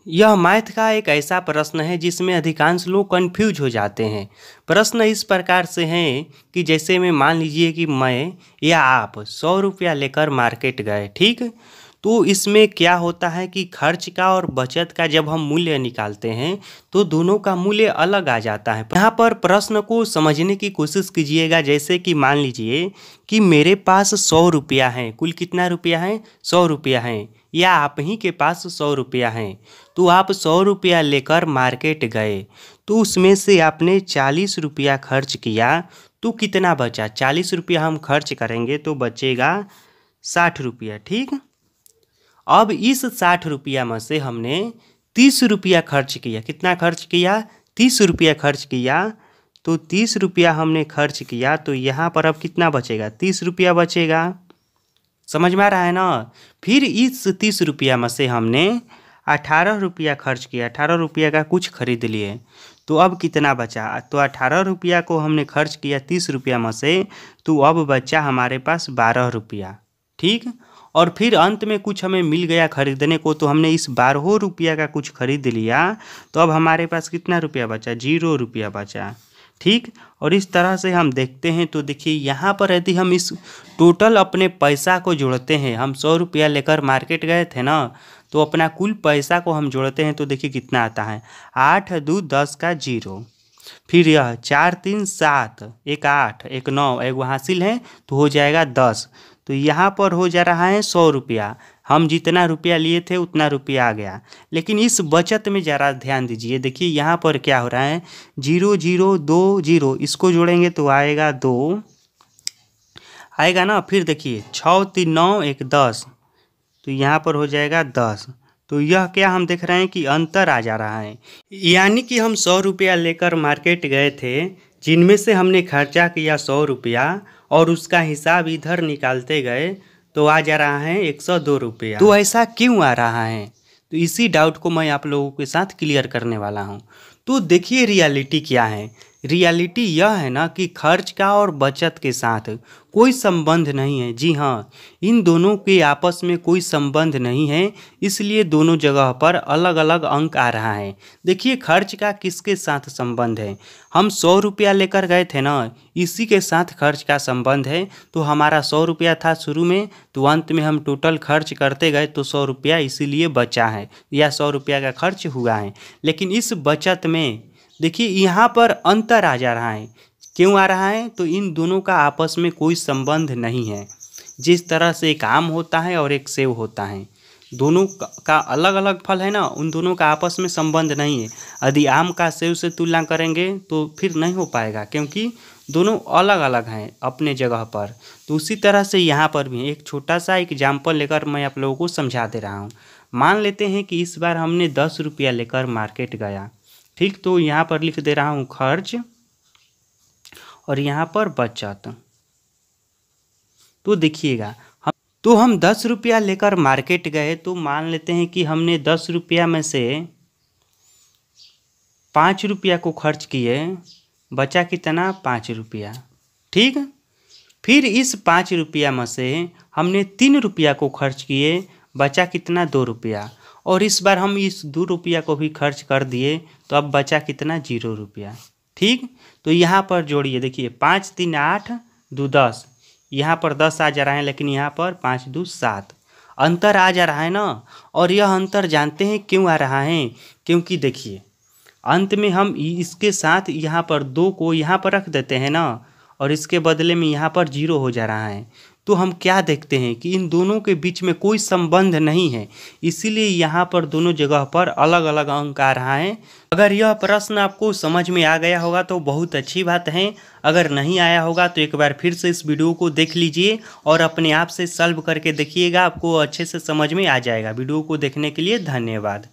यह मैथ का एक ऐसा प्रश्न है जिसमें अधिकांश लोग कंफ्यूज हो जाते हैं। प्रश्न इस प्रकार से है कि जैसे में मान लीजिए कि मैं या आप 100 रुपया लेकर मार्केट गए, ठीक। तो इसमें क्या होता है कि खर्च का और बचत का जब हम मूल्य निकालते हैं तो दोनों का मूल्य अलग आ जाता है। यहाँ पर प्रश्न को समझने की कोशिश कीजिएगा। जैसे कि मान लीजिए कि मेरे पास 100 रुपया है, कुल कितना रुपया है? 100 रुपया है, या आप ही के पास 100 रुपया है। तो आप 100 रुपया लेकर मार्केट गए, तो उसमें से आपने 40 रुपया खर्च किया, तो कितना बचा? 40 रुपया हम खर्च करेंगे तो बचेगा 60 रुपया, ठीक। अब इस 60 रुपया में से हमने 30 रुपया खर्च किया। कितना खर्च किया? 30 रुपया खर्च किया। तो 30 रुपया हमने खर्च किया, तो यहाँ पर अब कितना बचेगा? 30 रुपया बचेगा। समझ में आ रहा है ना? फिर इस 30 रुपया में से हमने 18 रुपया खर्च किया, 18 रुपया का कुछ खरीद लिए, तो अब कितना बचा? तो 18 रुपया को हमने खर्च किया 30 रुपया में से, तो अब बचा हमारे पास 12 रुपया, ठीक। और फिर अंत में कुछ हमें मिल गया खरीदने को, तो हमने इस 12 रुपया का कुछ खरीद लिया, तो अब हमारे पास कितना रुपया बचा? 0 रुपया बचा, ठीक। और इस तरह से हम देखते हैं तो देखिए यहाँ पर यदि हम इस टोटल अपने पैसा को जोड़ते हैं, हम 100 रुपया लेकर मार्केट गए थे ना, तो अपना कुल पैसा को हम जोड़ते हैं तो देखिए कितना आता है। 8 2 10 का 0, फिर यह 4 3 7, एक 8 एक 9, एक हासिल है तो हो जाएगा 10। तो यहाँ पर हो जा रहा है 100 रुपया। हम जितना रुपया लिए थे उतना रुपया आ गया। लेकिन इस बचत में ज़रा ध्यान दीजिए, देखिए यहाँ पर क्या हो रहा है, 0 0 2 0, इसको जोड़ेंगे तो आएगा 2, आएगा ना। फिर देखिए 6 3 9 1 10, तो यहाँ पर हो जाएगा 10। तो यह क्या हम देख रहे हैं कि अंतर आ जा रहा है। यानी कि हम 100 रुपया लेकर मार्केट गए थे, जिनमें से हमने खर्चा किया 100 रुपया और उसका हिसाब इधर निकालते गए तो आ जा रहा है 102 रुपया। तो ऐसा क्यों आ रहा है? तो इसी डाउट को मैं आप लोगों के साथ क्लियर करने वाला हूँ। तो देखिए रियलिटी क्या है। रियलिटी यह है ना कि खर्च का और बचत के साथ कोई संबंध नहीं है। जी हाँ, इन दोनों के आपस में कोई संबंध नहीं है, इसलिए दोनों जगह पर अलग अलग अंक आ रहा है। देखिए खर्च का किसके साथ संबंध है? हम 100 रुपया लेकर गए थे ना, इसी के साथ खर्च का संबंध है। तो हमारा 100 रुपया था शुरू में, तो अंत में हम टोटल खर्च करते गए तो 100 रुपया इसीलिए बचा है, या 100 रुपया का खर्च हुआ है। लेकिन इस बचत में देखिए यहाँ पर अंतर आ जा रहा है। क्यों आ रहा है? तो इन दोनों का आपस में कोई संबंध नहीं है। जिस तरह से एक आम होता है और एक सेब होता है, दोनों का अलग अलग फल है ना, उन दोनों का आपस में संबंध नहीं है। यदि आम का सेब से तुलना करेंगे तो फिर नहीं हो पाएगा, क्योंकि दोनों अलग अलग हैं अपने जगह पर। तो उसी तरह से यहाँ पर भी एक छोटा सा एग्जाम्पल लेकर मैं आप लोगों को समझा दे रहा हूँ। मान लेते हैं कि इस बार हमने 10 रुपया लेकर मार्केट गया, ठीक। तो यहाँ पर लिख दे रहा हूँ खर्च और यहाँ पर बचत। तो देखिएगा हम 10 रुपया लेकर मार्केट गए, तो मान लेते हैं कि हमने 10 रुपया में से 5 रुपया को खर्च किए, बचा कितना? 5 रुपया, ठीक। फिर इस 5 रुपया में से हमने 3 रुपया को खर्च किए, बचा कितना? 2 रुपया। और इस बार हम इस 2 रुपया को भी खर्च कर दिए, तो अब बचा कितना? 0 रुपया, ठीक। तो यहाँ पर जोड़िए, देखिए 5 3 8 2 10, यहाँ पर 10 आ जा रहा है, लेकिन यहाँ पर 5 2 7 अंतर आ जा रहा है ना। और यह अंतर जानते हैं क्यों आ रहा है? क्योंकि देखिए अंत में हम इसके साथ यहाँ पर 2 को यहाँ पर रख देते हैं ना, और इसके बदले में यहाँ पर 0 हो जा रहा है। तो हम क्या देखते हैं कि इन दोनों के बीच में कोई संबंध नहीं है, इसीलिए यहाँ पर दोनों जगह पर अलग अलग अंक आ रहा है। अगर यह प्रश्न आपको समझ में आ गया होगा तो बहुत अच्छी बात है। अगर नहीं आया होगा तो एक बार फिर से इस वीडियो को देख लीजिए और अपने आप से सॉल्व करके देखिएगा, आपको अच्छे से समझ में आ जाएगा। वीडियो को देखने के लिए धन्यवाद।